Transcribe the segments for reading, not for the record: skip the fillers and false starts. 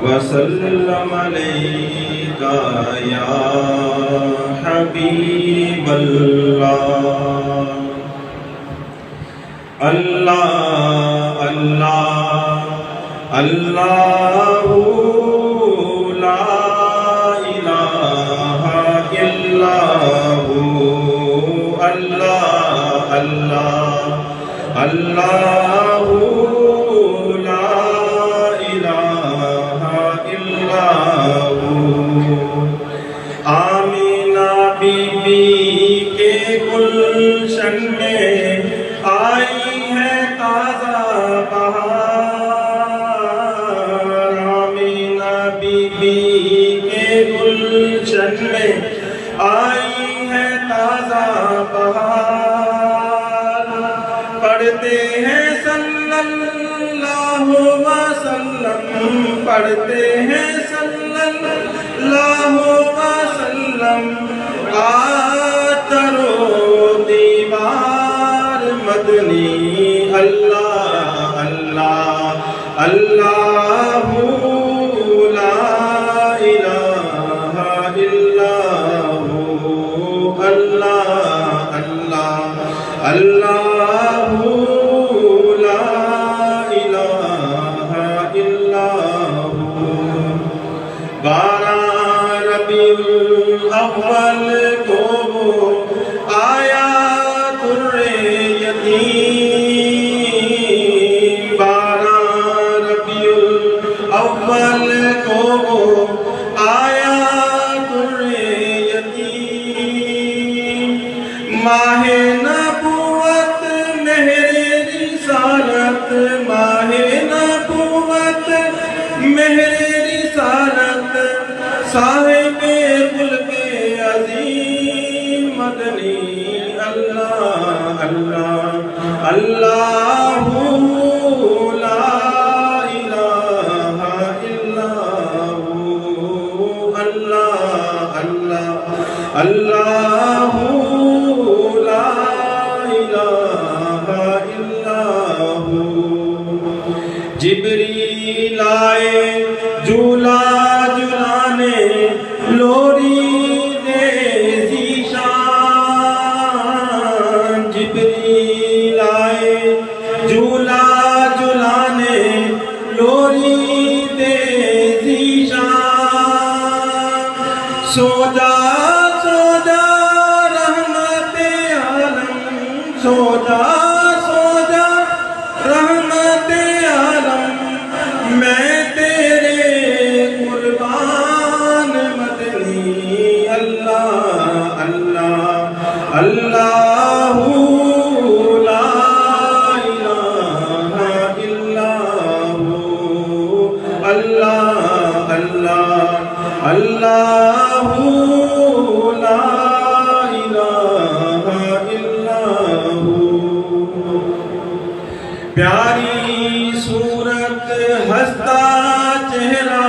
وسلم عليك يا حبيب الله اللہ اللہ اللہ لا الہ الا ہو اللہ اللہ اللہ لا الہ الا ہو آمینہ بی بی کے گلشن میں آئی ہے تازہ بہار آمینہ بی بی کے گلشن میں آئی ہے تازہ بہار پڑھتے ہیں صلی اللہ وسلم پڑھتے ہیں صلی اللہ وسلم آتر و دیوار مدنی اللہ اللہ اللہ لا الہ الا ہو اللہ اللہ اللہ لا الہ الا ہو 12 ربیع الاول کو آیا در یتیم 12 ربیع الاول کو آیا در یتیم ماہ نبوت مہر رسالت ماہ نبوت مہر رسالت صاحب ملک عظیم مدنی اللہ اللہ اللہ لا الہ الا ہو اللہ اللہ اللہ لا الہ الا ہو جبریل آئے جھولا جھلانے لوری دے ذیشان جبریل آئے جھولا جھلانے لوری دے ذیشان سو جا سو جا رحمت عالم سو جا سو جا رحمت عالم میں تیرے قربان مدنی اللہ اللہ اللہ لا الہ الا ہو اللہ اللہ اللہ لا الہ الا ہو پیاری صورت ہنستا چہرہ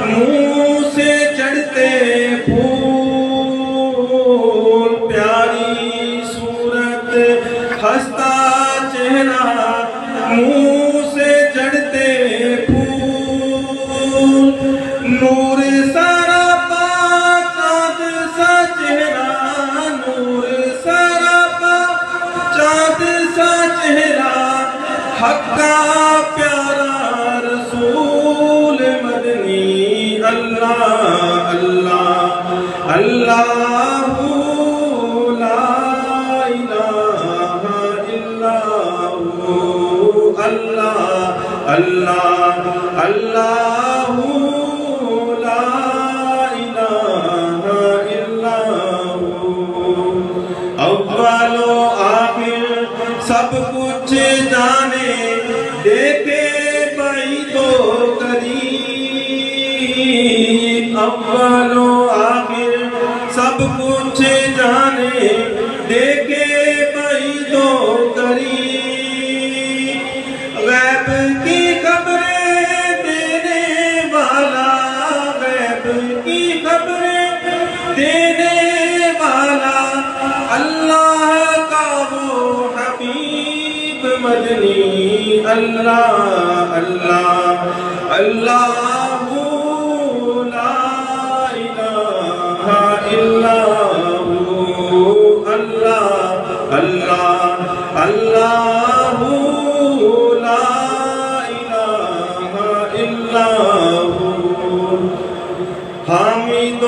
منہ سے چڑھتے پھول پیاری صورت ہنستا چہرہ منہ سے چڑھتے پھول نور سراپا چاند سا چہرہ نور سراپا چاند سا چہرہ حق کا پیارا رسول مدنی اللہ اللہ اللہ لا الہ الا ہو اللہ اللہ اللہ لا الہ الا ہو اول و آخر سب کچھ جانے دیکھے بھائی تو قریب اول و آخر سب کچھ جانے دیکھے بھائی تو قریب غیب کی خبریں دینے والا غیب کی خبریں دینے والا اللہ کا وہ حبیب مدنی اللہ اللہ اللہ لا الہ الا ہو اللہ اللہ اللہ لا الہ الا ہو حامد و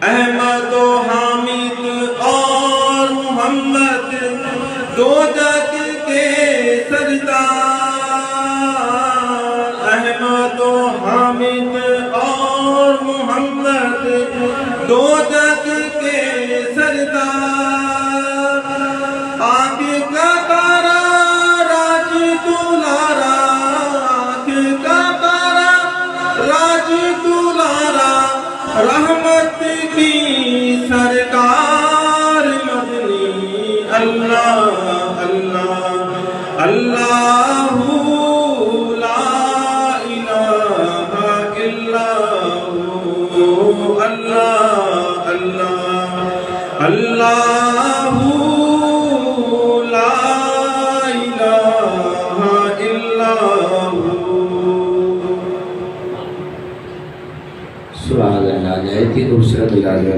احمد و حامد اور محمد دو جگ کے سردار احمد و حامد اور محمد دو جگ کے سردار آنکھ کا تارا راج دلارا آنکھ کا تارا راج دلارا رحمت کی سرکار مدنی اللہ اللہ اللہ لا الہ الا ہو اللہ اللہ اللہ لا الہ الا ہو سبحان اللہ، نہایت ہی خوبصورت انداز میں